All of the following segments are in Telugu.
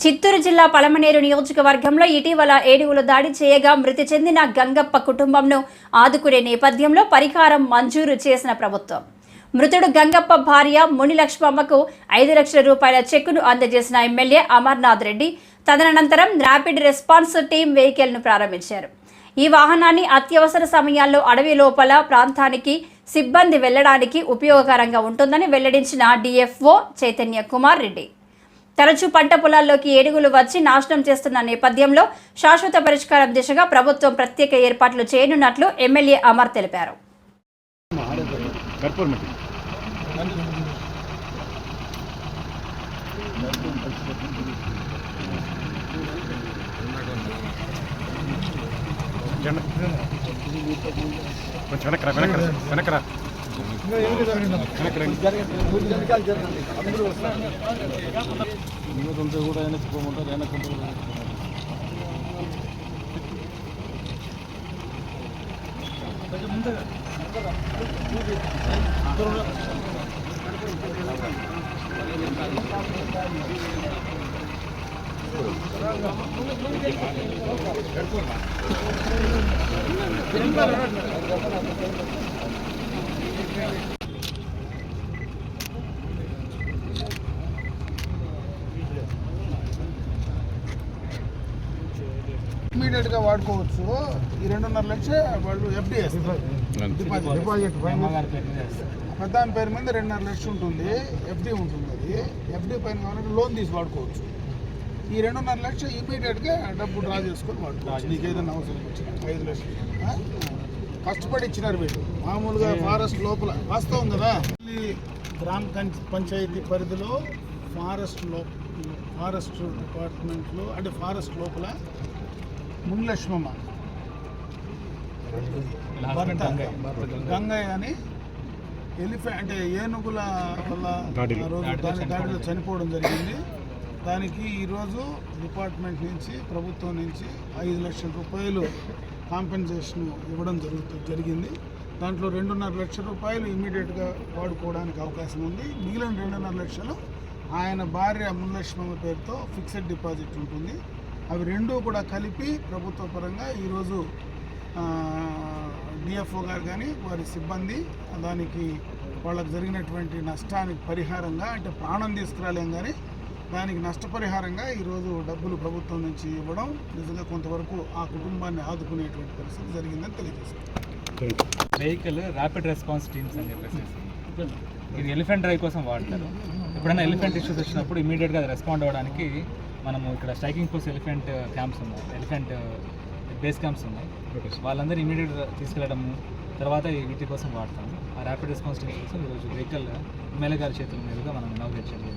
చిత్తూరు జిల్లా పలమనేరు నియోజకవర్గంలో ఇటీవల ఏనుగులు దాడి చేయగా మృతి చెందిన గంగప్ప కుటుంబంను ఆదుకునే నేపథ్యంలో పరిహారం మంజూరు చేసిన ప్రభుత్వం మృతుడు గంగప్ప భార్య మునిలక్ష్మమ్మకు 5 లక్షల రూపాయల చెక్కును అందజేసిన ఎమ్మెల్యే అమర్నాథ్ రెడ్డి తదనంతరం ర్యాపిడ్ రెస్పాన్స్ టీం వెహికల్ను ప్రారంభించారు. ఈ వాహనాన్ని అత్యవసర సమయాల్లో అడవి లోపల ప్రాంతానికి సిబ్బంది వెళ్లడానికి ఉపయోగకరంగా ఉంటుందని వెల్లడించిన డిఎఫ్ఓ చైతన్య కుమార్ రెడ్డి. తరచూ పంట పొలాల్లోకి ఏనుగులు వచ్చి నాశనం చేస్తున్న నేపథ్యంలో శాశ్వత పరిష్కారం దిశగా ప్రభుత్వం ప్రత్యేక ఏర్పాట్లు చేయనున్నట్లు ఎమ్మెల్యే అమర్ తెలిపారు. ఇమీడియట్ గా వాడుకోవచ్చు. ఈ 2.5 లక్షలు వాళ్ళు ఎఫ్డి డిపాజిట్ పెద్దాని పేరు మీద 2.5 లక్షలు ఉంటుంది, ఎఫ్డి ఉంటుంది. అది ఎఫ్డి పైన కావాలంటే లోన్ తీసి వాడుకోవచ్చు. ఈ 2.5 లక్షలు ఇమీడియట్ గా డబ్బు డ్రా చేసుకొని వాడుకోవచ్చు. నీకు ఏదైనా అవసరం వచ్చింది 5 లక్షలు కష్టపడి ఇచ్చినారు వీళ్ళు. మామూలుగా ఫారెస్ట్ లోపల వాస్తవం కదా, గ్రామ పంచాయతీ పరిధిలో ఫారెస్ట్ డిపార్ట్మెంట్లో అంటే ఫారెస్ట్ లోపల మునిలక్ష్మమ్మ గంగయ్య అని అంటే ఏనుగుల వల్ల దాడిలో చనిపోవడం జరిగింది. దానికి ఈరోజు డిపార్ట్మెంట్ నుంచి ప్రభుత్వం నుంచి 5 లక్షల రూపాయలు కాంపెన్సేషన్ ఇవ్వడం జరిగింది. దాంట్లో 2.5 లక్షల రూపాయలు ఇమీడియట్గా వాడుకోవడానికి అవకాశం ఉంది. మిగిలిన 2.5 లక్షలు ఆయన భార్య మునిలక్ష్మమ్మ పేరుతో ఫిక్స్డ్ డిపాజిట్ ఉంటుంది. అవి రెండూ కూడా కలిపి ప్రభుత్వ పరంగా ఈరోజు డిఎఫ్ఓ గారు కానీ వారి సిబ్బంది దానికి వాళ్ళకు జరిగినటువంటి నష్టానికి పరిహారంగా, అంటే ప్రాణం తీసుకురాలేం కానీ దానికి నష్టపరిహారంగా ఈరోజు డబ్బులు ప్రభుత్వం నుంచి ఇవ్వడం నిజంగా కొంతవరకు ఆ కుటుంబాన్ని ఆదుకునేటువంటి పరిస్థితి జరిగిందని తెలియజేస్తారు. వెహికల్ ర్యాపిడ్ రెస్పాన్స్ టీమ్స్ అని చెప్పేసి ఇది ఎలిఫెంట్ డ్రైవ్ కోసం వాడతారు. ఎప్పుడైనా ఎలిఫెంట్ ఇష్యూస్ వచ్చినప్పుడు ఇమీడియట్గా అది రెస్పాండ్ అవ్వడానికి మనము ఇక్కడ స్ట్రైకింగ్ ఫోర్స్ ఎలిఫెంట్ క్యాంప్స్ ఉన్నాయి, ఎలిఫెంట్ బేస్ క్యాంప్స్ ఉన్నాయి. వాళ్ళందరూ ఇమీడియట్గా తీసుకెళ్ళడము తర్వాత వీటి కోసం వాడతాము. ఆ ర్యాపిడ్ రెస్పాన్స్ టీమ్స్ కోసం ఈరోజు వెహికల్ ఎమ్మెల్యే గారి చేతుల మీదుగా మనం ఇనాగ్రేట్ చేయడం.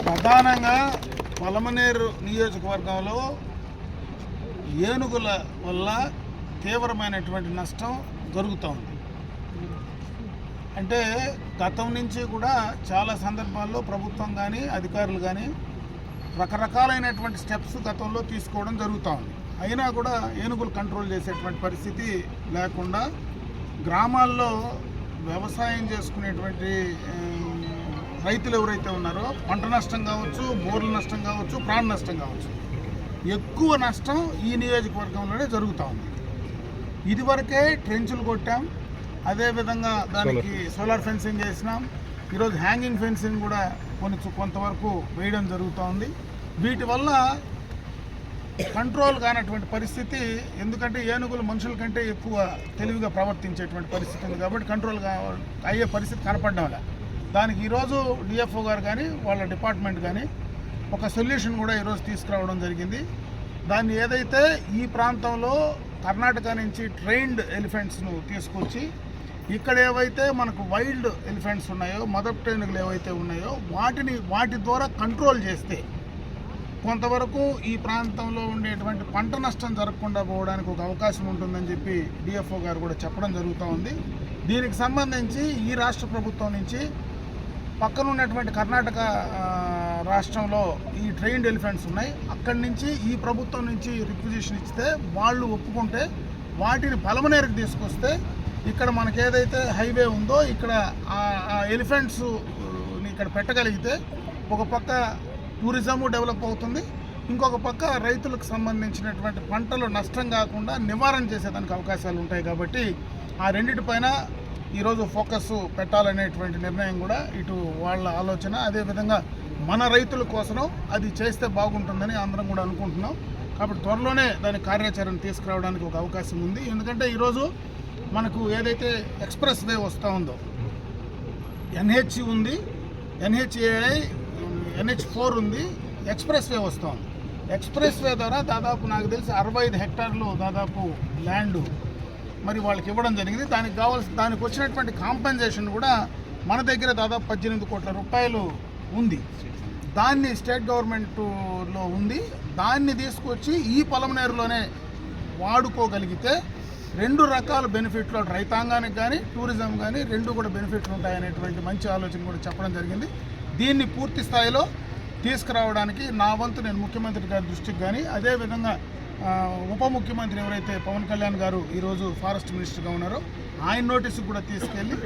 ప్రధానంగా పలమనేరు నియోజకవర్గంలో ఏనుగుల వల్ల తీవ్రమైనటువంటి నష్టం జరుగుతూ ఉంది. అంటే గతం నుంచి కూడా చాలా సందర్భాల్లో ప్రభుత్వం కానీ అధికారులు కానీ రకరకాలైనటువంటి స్టెప్స్ గతంలో తీసుకోవడం జరుగుతూ ఉంది. అయినా కూడా ఏనుగులు కంట్రోల్ చేసేటువంటి పరిస్థితి లేకుండా గ్రామాల్లో వ్యవసాయం చేసుకునేటువంటి రైతులు ఎవరైతే ఉన్నారో పంట నష్టం కావచ్చు, బోర్ల నష్టం కావచ్చు, ప్రాణ నష్టం కావచ్చు, ఎక్కువ నష్టం ఈ నియోజకవర్గంలోనే జరుగుతూ ఉంది. ఇదివరకే ట్రెంచులు కొట్టాం, అదేవిధంగా దానికి సోలార్ ఫెన్సింగ్ చేసినాం. ఈరోజు హ్యాంగింగ్ ఫెన్సింగ్ కూడా కొంతవరకు వేయడం జరుగుతూ ఉంది. వీటి వల్ల కంట్రోల్ కానటువంటి పరిస్థితి, ఎందుకంటే ఏనుగులు మనుషుల కంటే ఎక్కువ తెలివిగా ప్రవర్తించేటువంటి పరిస్థితి ఉంది కాబట్టి కంట్రోల్ అయ్యే పరిస్థితి కనపడడం వల్ల దానికి ఈరోజు డిఎఫ్ఓ గారు కానీ వాళ్ళ డిపార్ట్మెంట్ కానీ ఒక సొల్యూషన్ కూడా ఈరోజు తీసుకురావడం జరిగింది. దాన్ని ఏదైతే ఈ ప్రాంతంలో కర్ణాటక నుంచి ట్రైన్డ్ ఎలిఫెంట్స్ను తీసుకొచ్చి ఇక్కడ ఏవైతే మనకు వైల్డ్ ఎలిఫెంట్స్ ఉన్నాయో, మదర్ ట్రైన్లు ఏవైతే ఉన్నాయో వాటి ద్వారా కంట్రోల్ చేస్తే కొంతవరకు ఈ ప్రాంతంలో ఉండేటువంటి పంట నష్టం జరగకుండా పోవడానికి ఒక అవకాశం ఉంటుందని చెప్పి డిఎఫ్ఓ గారు కూడా చెప్పడం జరుగుతూ ఉంది. దీనికి సంబంధించి ఈ రాష్ట్ర ప్రభుత్వం నుంచి పక్కన ఉన్నటువంటి కర్ణాటక రాష్ట్రంలో ఈ ట్రైన్డ్ ఎలిఫెంట్స్ ఉన్నాయి. అక్కడి నుంచి ఈ ప్రభుత్వం నుంచి రిక్విజిషన్ ఇస్తే వాళ్ళు ఒప్పుకుంటే వాటిని పలమనేరుకి తీసుకొస్తే ఇక్కడ మనకి ఏదైతే హైవే ఉందో ఇక్కడ ఆ ఎలిఫెంట్స్ ఇక్కడ పెట్టగలిగితే ఒక పక్క టూరిజము డెవలప్ అవుతుంది, ఇంకొక పక్క రైతులకు సంబంధించినటువంటి పంటలు నష్టం కాకుండా నివారణ చేసేదానికి అవకాశాలు ఉంటాయి. కాబట్టి ఆ రెండిటిపైన ఈరోజు ఫోకస్ పెట్టాలనేటువంటి నిర్ణయం కూడా ఇటు వాళ్ళ ఆలోచన. అదేవిధంగా మన రైతుల కోసం అది చేస్తే బాగుంటుందని అందరం కూడా అనుకుంటున్నాం. కాబట్టి త్వరలోనే దాని కార్యాచరణ తీసుకురావడానికి ఒక అవకాశం ఉంది. ఎందుకంటే ఈరోజు మనకు ఏదైతే ఎక్స్ప్రెస్ వే వస్తూ ఉందో, NH ఉంది, NHAI, NH4 ఉంది, ఎక్స్ప్రెస్ వే వస్తూ ఉంది. ఎక్స్ప్రెస్ వే ద్వారా దాదాపు నాకు తెలిసి 65 హెక్టార్లు దాదాపు ల్యాండ్ మరి వాళ్ళకి ఇవ్వడం జరిగింది. దానికి వచ్చినటువంటి కాంపెన్సేషన్ కూడా మన దగ్గర దాదాపు 18 కోట్ల రూపాయలు ఉంది. దాన్ని స్టేట్ గవర్నమెంట్లో ఉంది. దాన్ని తీసుకొచ్చి ఈ పొలంనేరులోనే వాడుకోగలిగితే 2 రకాల బెనిఫిట్లు రైతాంగానికి కానీ టూరిజం కానీ 2 కూడా బెనిఫిట్లు ఉంటాయనేటువంటి మంచి ఆలోచన కూడా చెప్పడం జరిగింది. దీన్ని పూర్తి స్థాయిలో తీసుకురావడానికి నా వంతు నేను ముఖ్యమంత్రి గారి దృష్టికి కానీ, అదేవిధంగా ఉప ముఖ్యమంత్రి ఎవరైతే పవన్ కళ్యాణ్ గారు ఈరోజు ఫారెస్ట్ మినిస్టర్గా ఉన్నారో ఆయన నోటీసు కూడా తీసుకెళ్ళి